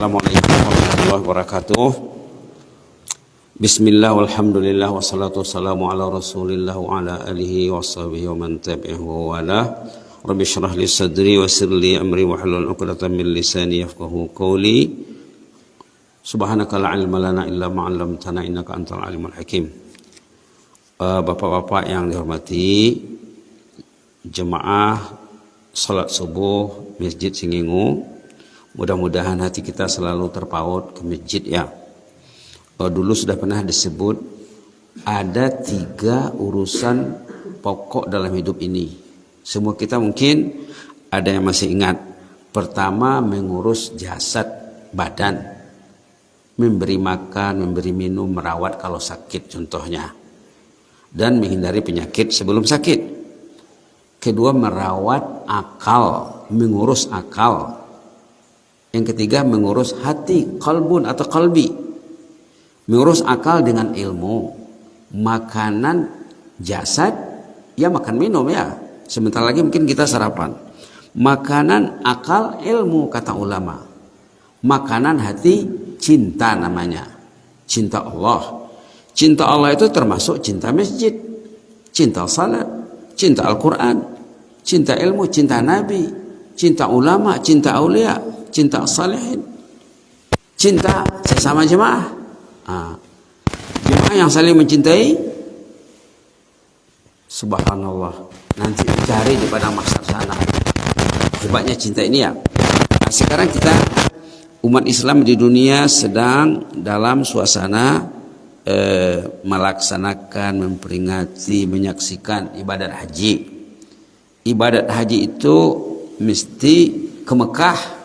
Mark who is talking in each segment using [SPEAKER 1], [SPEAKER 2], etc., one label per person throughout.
[SPEAKER 1] Assalamualaikum warahmatullahi wabarakatuh. Bismillah walhamdulillah wassalatu wassalamu ala rasulillah wa ala alihi wa sahbihi wa man tabi'ahu wa ala. Rabbi syrah li sadri wa yassir li amri wa hlul 'uqdatam min lisani yafqahu qawli. Subhanaka la ilma lana illa ma 'allamtana innaka antal alimul hakim. Bapak-bapak yang dihormati, jemaah salat subuh Masjid Singingu, mudah-mudahan hati kita selalu terpaut ke masjid ya. Dulu sudah pernah disebut ada 3 urusan pokok dalam hidup ini. Semua kita mungkin ada yang masih ingat. Pertama, mengurus jasad badan, memberi makan, memberi minum, merawat kalau sakit contohnya, dan menghindari penyakit sebelum sakit. Kedua, merawat akal, mengurus akal. Yang ketiga, mengurus hati, qalbun atau qalbi. Mengurus akal dengan ilmu, makanan, jasad, ya makan minum ya. Sebentar lagi mungkin kita sarapan. Makanan, akal, ilmu kata ulama. Makanan hati, cinta namanya. Cinta Allah. Cinta Allah itu termasuk cinta masjid, cinta salat, cinta Al-Quran, cinta ilmu, cinta Nabi, cinta ulama, cinta aulia, cinta salihin, cinta sesama jemaah. Jemaah yang saling mencintai, subhanallah, nanti dicari di padang mahsyar sana. Hebatnya cinta ini ya. Nah, sekarang kita umat Islam di dunia sedang dalam suasana melaksanakan, memperingati, menyaksikan ibadat haji. Ibadat haji itu mesti ke Mekah,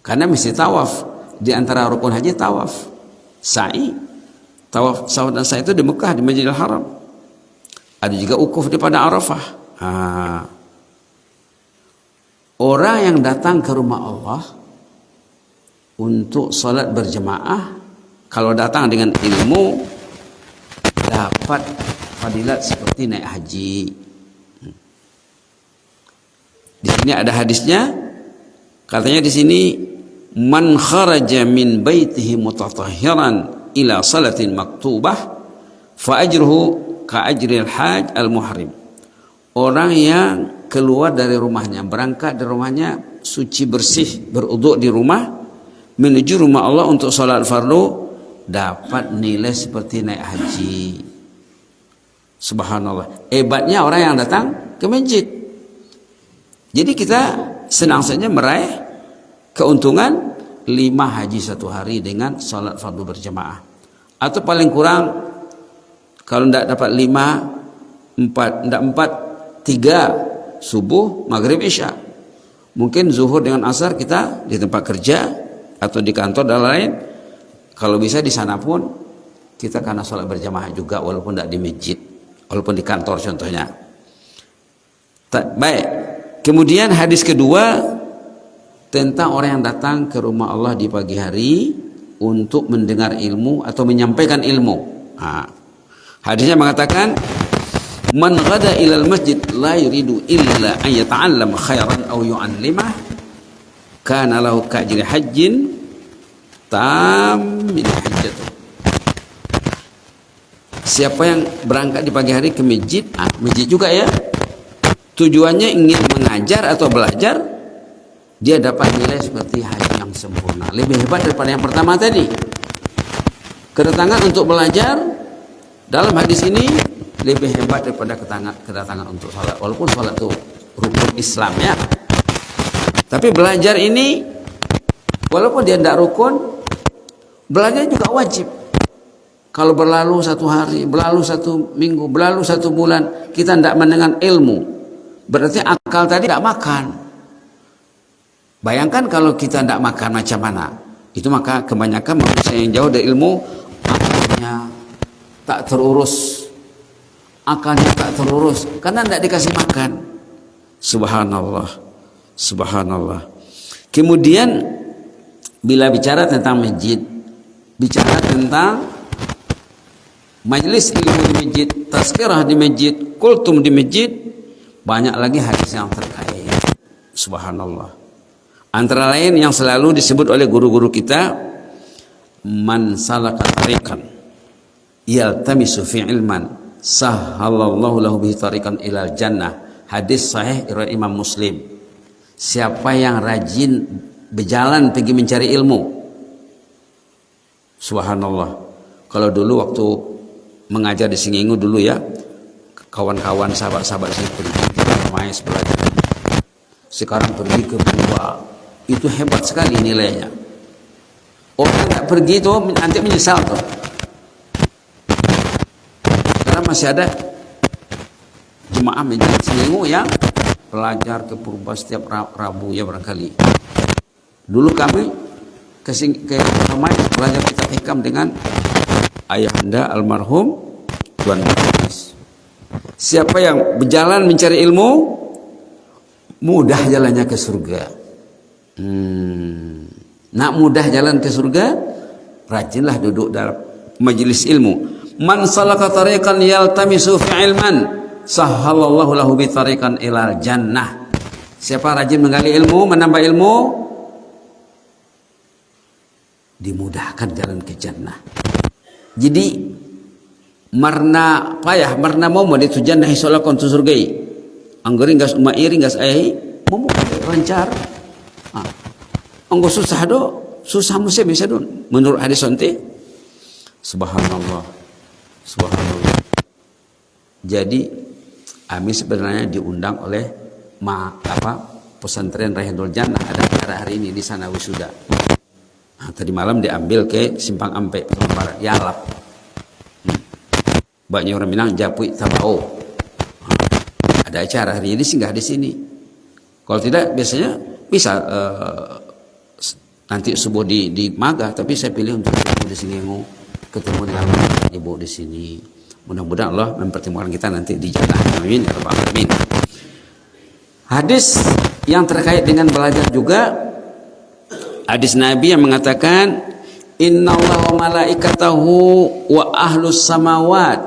[SPEAKER 1] karena mesti tawaf. Di antara rukun haji tawaf, sa'i. Tawaf dan sa'i itu di Mekah, di Masjidil Haram. Ada juga ukuf di pada Arafah. Orang yang datang ke rumah Allah untuk salat berjemaah, kalau datang dengan ilmu, dapat fadilat seperti naik haji. Di sini ada hadisnya, katanya di sini, man kharaja min baitihi mutatahhiran ila salatin maktubah fa ajruhu ka ajril haj al muhrim. Orang yang keluar dari rumahnya, berangkat dari rumahnya suci bersih, beruduk di rumah, menuju rumah Allah untuk salat fardu, dapat nilai seperti naik haji. Subhanallah, hebatnya orang yang datang ke masjid. Jadi kita senang saja meraih keuntungan 5 haji 1 hari dengan salat fardu berjamaah. Atau paling kurang, kalau tidak dapat 5, 3 subuh, maghrib, isya. Mungkin zuhur dengan asar kita di tempat kerja atau di kantor dan lain. Kalau bisa di sana pun kita karena salat berjamaah juga, walaupun tidak di masjid, walaupun di kantor contohnya. Baik. Kemudian hadis kedua tentang orang yang datang ke rumah Allah di pagi hari untuk mendengar ilmu atau menyampaikan ilmu. Hadisnya mengatakan, man ghada ilal masjid la yuridu illa an yata'allam khairan aw yu'allimah kana lahu ka'jri hajjin tammin hajjatuh. Siapa yang berangkat di pagi hari ke masjid, masjid juga ya, tujuannya ingin mengajar atau belajar, dia dapat nilai seperti haji yang sempurna. Lebih hebat daripada yang pertama tadi. Kedatangan untuk belajar dalam hadis ini lebih hebat daripada kedatangan untuk sholat. Walaupun sholat itu rukun Islam ya, tapi belajar ini walaupun dia tidak rukun, belajar juga wajib. Kalau berlalu 1 hari, berlalu 1 minggu, berlalu 1 bulan, kita tidak mendengar ilmu, berarti akal tadi tidak makan. Bayangkan kalau kita tidak makan macam mana. Itu maka kebanyakan manusia yang jauh dari ilmu, akalnya tak terurus. Akalnya tak terurus karena tidak dikasih makan. Subhanallah. Subhanallah. Kemudian bila bicara tentang masjid, bicara tentang majelis ilmu di masjid, tazkirah di masjid, kultum di masjid, banyak lagi hadis yang terkait. Subhanallah. Antara lain yang selalu disebut oleh guru-guru kita, man salaka tariqan yaltamisu fi ilman sahhalallahu lahu bihi tariqan ilal jannah. Hadis sahih riwayat Imam Muslim. Siapa yang rajin berjalan pergi mencari ilmu, subhanallah. Kalau dulu waktu mengajar di Singingu dulu ya, kawan-kawan sahabat-sahabat saya pergi ke Mais belajar. Sekarang pergi ke Purba, itu hebat sekali nilainya. Orang tak pergi itu nanti menyesal tuh. Karena masih ada jemaah menjadi Singingu yang belajar ke Purba setiap Rabu ya barangkali. Dulu kami ke Mais belajar kitab hikam dengan ayahanda almarhum Tuan Mas. Siapa yang berjalan mencari ilmu, mudah jalannya ke surga. Nak mudah jalan ke surga, rajinlah duduk dalam majelis ilmu. Man salaka tariqan yaltamisu fi ilman sahhalallahu lahu bi tariqan ilal jannah. Siapa rajin menggali ilmu, menambah ilmu, dimudahkan jalan ke jannah. Jadi marna payah, marna mau itu jannah isolakon tu surgai. Anggerin gas umairi gas ayahi mau lancar. Anggo susah do, susah mesti bisa do. Menurut hadis sonte, subhanallah, subhanallah. Jadi kami sebenarnya diundang oleh pesantren Raihanul Jannah, ada acara hari ini di sana wisuda. Tadi malam diambil ke Simpang Ampe Barat Yalap. Banyak orang Minang Japui Tabao. Ada acara hari ini singgah di sini. Kalau tidak biasanya bisa nanti subuh di Maga, tapi saya pilih untuk di sini ketemu dengan ibu di sini. Mudah-mudahan Allah mempertemukan kita nanti di jannah. Amin ya rabbal alamin. Hadis yang terkait dengan belajar juga, hadis Nabi yang mengatakan, innallaha wa malaikatahu wa ahlus samawat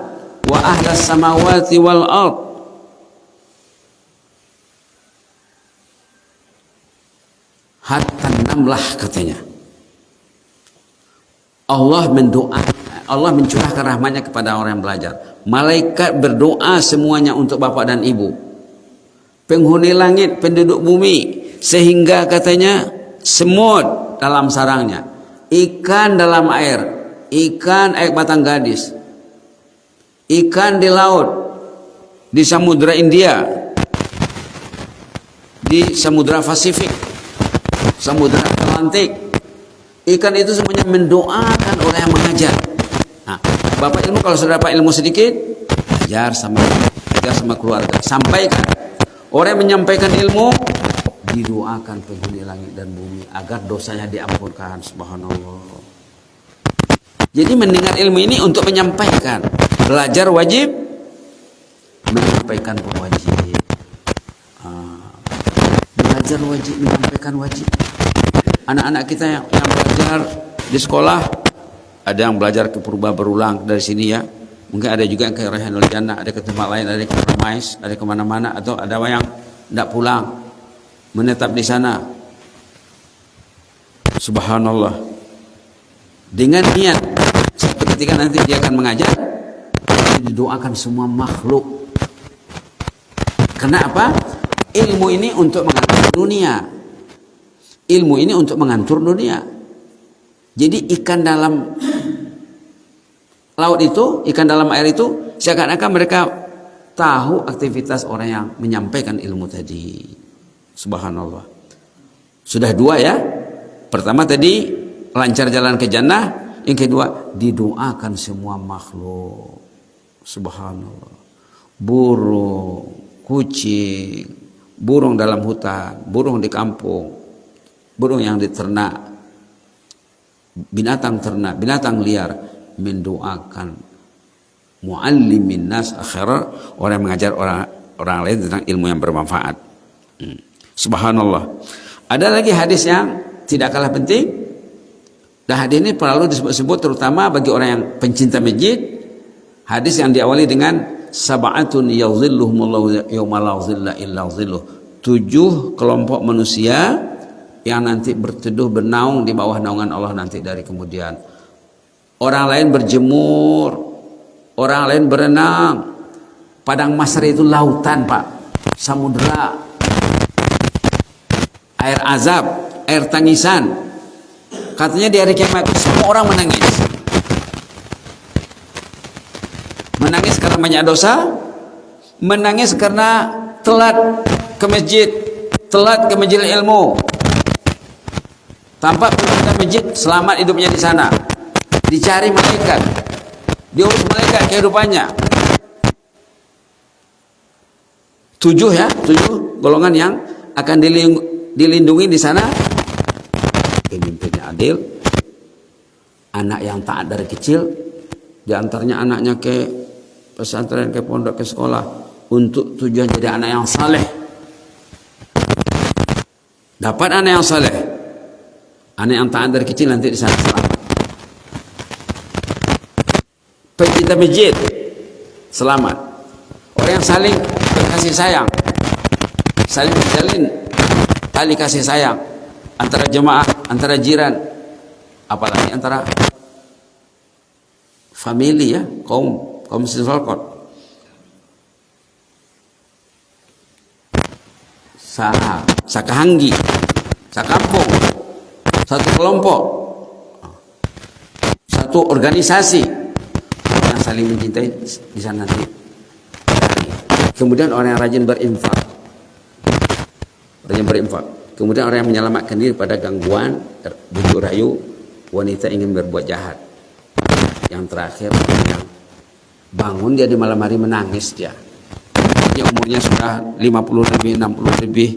[SPEAKER 1] wa ahlas samawati wal ard hatta namlah, katanya Allah mencurahkan rahmatnya kepada orang yang belajar. Malaikat berdoa semuanya untuk bapak dan ibu, penghuni langit, penduduk bumi, sehingga katanya semut dalam sarangnya, ikan dalam air, ikan air batang gadis, ikan di laut, di Samudra India, di Samudra Pasifik, Samudra Atlantik, ikan itu semuanya mendoakan orang yang mengajar. Nah, bapak ilmu kalau sudah dapat ilmu sedikit, ajar sama keluarga, sampaikan. Orang yang menyampaikan ilmu didoakan penghuni langit dan bumi agar dosanya diampunkan, subhanallah. Jadi mendengar ilmu ini untuk menyampaikan. Belajar wajib, menyampaikan pun wajib. Belajar wajib, menyampaikan wajib. Anak-anak kita yang belajar di sekolah, ada yang belajar ke Purba berulang dari sini ya. Mungkin ada juga yang ke Raihanul Jannah, ada ke tempat lain, ada ke Mais, ada kemana-mana, atau ada yang tidak pulang, menetap di sana. Subhanallah. Dengan niat, suatu ketika nanti dia akan mengajar, didoakan semua makhluk. Kenapa? Ilmu ini untuk mengatur dunia. Ilmu ini untuk mengatur dunia. Jadi ikan dalam laut itu, ikan dalam air itu, seakan-akan mereka tahu aktivitas orang yang menyampaikan ilmu tadi. Subhanallah. Sudah dua ya. Pertama tadi lancar jalan ke jannah, yang kedua didoakan semua makhluk. Subhanallah. Burung, kucing, burung dalam hutan, burung di kampung, burung yang diternak, binatang ternak, binatang liar, mendoakan muallimin nas akhirat, orang yang mengajar orang lain tentang ilmu yang bermanfaat. Subhanallah. Ada lagi hadis yang tidak kalah penting, dan hadis ini perlu disebut-sebut terutama bagi orang yang pencinta masjid. Hadis yang diawali dengan sab'atun yadhilluhumullahu yauma la dhilla illa dhilluh. 7 kelompok manusia yang nanti berteduh bernaung di bawah naungan Allah nanti dari kemudian. Orang lain berjemur, orang lain berenang. Padang mahsyar itu lautan, Pak, samudera, air azab, air tangisan. Katanya di hari kiamat itu semua orang menangis. Menangis karena banyak dosa, menangis karena telat ke masjid, telat ke majelis ilmu. Tampak penghuni masjid selamat hidupnya di sana, dicari malaikat, diurus malaikat kehidupannya. 7 golongan yang akan dilindungi di sana. Pemimpinnya adil, anak yang taat dari kecil, diantaranya anaknya ke pesantren, ke pondok, ke sekolah untuk tujuan jadi anak yang saleh. Dapat anak yang saleh, anak yang taat dari kecil nanti di sana selamat. Pencinta masjid selamat. Orang yang saling berkasih sayang, saling menjalin tali kasih sayang antara jemaah, antara jiran, apalagi antara famili ya, kaum muslim Salkot. Sakahanggi, sakampung, satu kelompok, satu organisasi, orang yang saling mencintai di sana nanti. Kemudian orang yang rajin berinfak, kemudian orang yang menyelamatkan diri pada gangguan bujuk rayu wanita ingin berbuat jahat. Yang terakhir, yang bangun dia di malam hari menangis dia. Dia umurnya sudah 50 lebih, 60 lebih,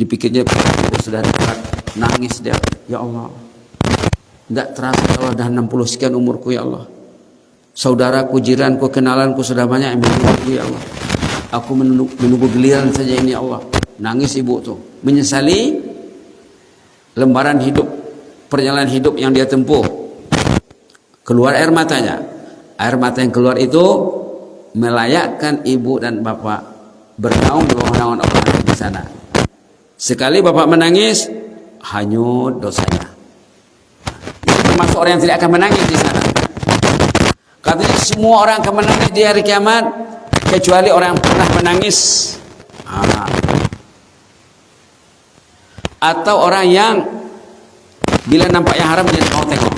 [SPEAKER 1] dipikirnya sudah dekat, nangis dia. Ya Allah, tidak terasa kalau dah 60 sekian umurku ya Allah. Saudaraku, jiranku, kenalanku sudah banyak yang menunggu ya Allah. Aku menunggu giliran saja ini ya Allah. Nangis ibu tuh, menyesali lembaran hidup, perjalanan hidup yang dia tempuh. Keluar air matanya. Air mata yang keluar itu melayakkan ibu dan bapak bernaung di bawah naungan Allah di sana. Sekali bapak menangis, hanyut dosanya. Termasuk orang yang tidak akan menangis di sana. Katanya semua orang akan menangis di hari kiamat kecuali orang yang pernah menangis. Atau orang yang bila nampak yang haram dia mau tengok.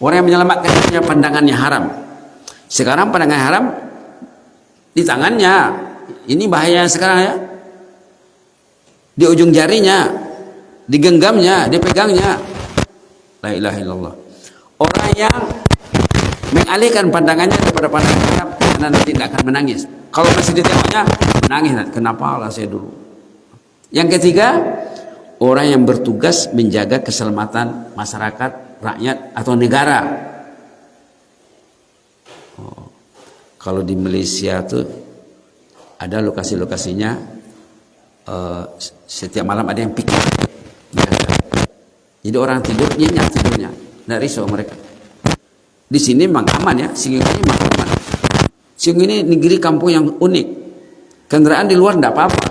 [SPEAKER 1] Orang yang menyelamatkan dirinya pandangannya haram. Sekarang pandangan haram di tangannya. Ini bahaya sekarang ya. Di ujung jarinya, digenggamnya, dipegangnya. La ilaha illallah. Orang yang mengalihkan pandangannya daripada pandangan haram karena nanti tidak akan menangis. Kalau masih ditengoknya menangis, kenapa lah saya dulu. Yang ketiga, orang yang bertugas menjaga keselamatan masyarakat, rakyat atau negara. Kalau di Malaysia tuh ada lokasi-lokasinya, setiap malam ada yang pikir. Jadi orang tidur nyenyak tidurnya, nggak risau mereka. Di sini memang aman ya, Singing ini memang aman. Singing ini negeri kampung yang unik. Kendaraan di luar nggak apa-apa.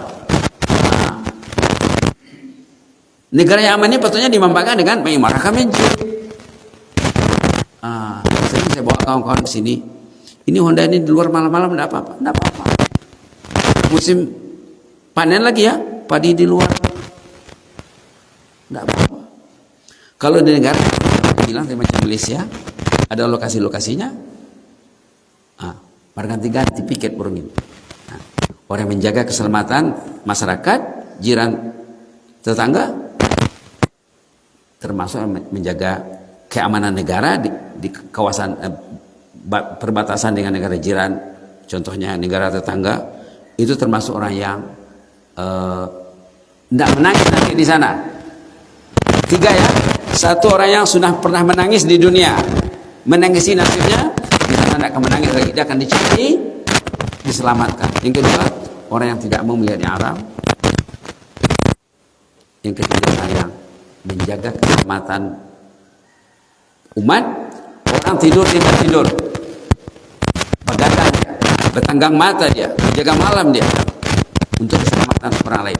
[SPEAKER 1] Negara yang aman ini patutnya dimanfaatkan dengan mengimarahkan masjid. Sering saya bawa kawan-kawan ke sini. Ini Honda ini di luar malam-malam tidak apa-apa, tidak apa-apa. Musim panen lagi ya, padi di luar, tidak apa-apa. Kalau di negara bilang macam Malaysia, ada lokasi-lokasinya, berganti-ganti piket burung ini. Orang yang menjaga keselamatan masyarakat, jiran, tetangga, termasuk menjaga keamanan negara di kawasan perbatasan dengan negara jiran, contohnya negara tetangga, itu termasuk orang yang tidak menangis nanti di sana. 3 ya, 1 orang yang sudah pernah menangis di dunia, menangisi nasibnya, di sana tidak akan menangis lagi, dia akan dicari, diselamatkan. Yang kedua, orang yang tidak mau melihat yang haram. Yang ketiga, orang yang menjaga keselamatan umat. Orang tidur tidak tidur, begadang dia, bertanggang mata dia, menjaga malam dia untuk keselamatan orang lain.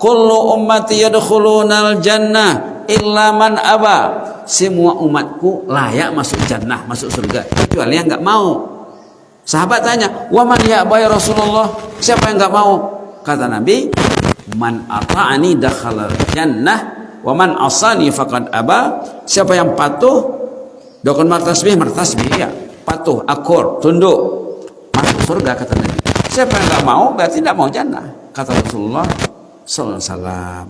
[SPEAKER 1] kullu ummati yadkhulunal jannah illa man aba. Semua umatku layak masuk jannah, masuk surga, kecuali yang enggak mau. Sahabat tanya, "Wa man ya'ba ya Rasulullah?" Siapa yang enggak mau? Kata Nabi, "Man ata'ani dakhalal jannah wa man asani faqad aba." Siapa yang patuh dokon martasbih ya, patuh, akur, tunduk, masuk surga kata Nabi. Siapa yang enggak mau berarti enggak mau jannah, kata Rasulullah sallallahu alaihi wasallam.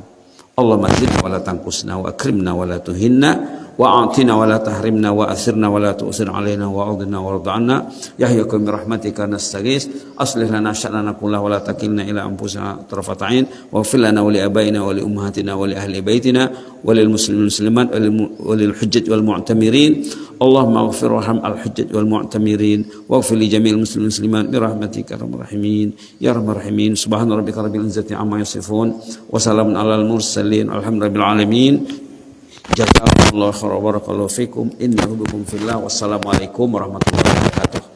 [SPEAKER 1] Allahumma zidna wa la tanqusna wa akrimna wa la tuhinna wa a'tina wa la tahrimna wa asirna wa la tu'sir alaina wa a'udna wa arda'na ya hayyakum bi rahmatika nastaghis aslih lana sya'nana kullahu wa la takilna ila anfusina tarfata 'ain wa ighfir lana wa li abaina wa li ummahatina wa li ahli baitina wa lil muslimin muslimat wa lil hujjaj wal mu'tamirin. Allahumma ighfir warham al hujjaj wal mu'tamirin wa ighfir li jami'il muslimin muslimat bi rahmatika arhamar rahimin ya arhamar rahimin. Subhana rabbika rabbil izzati amma yasifun wa salamun alal mursalin alhamdulillahi alamin. Jazakumullahu khairan wa barakallahu fikum. Innahu bikum fillah. Wassalamualaikum warahmatullahi wabarakatuh.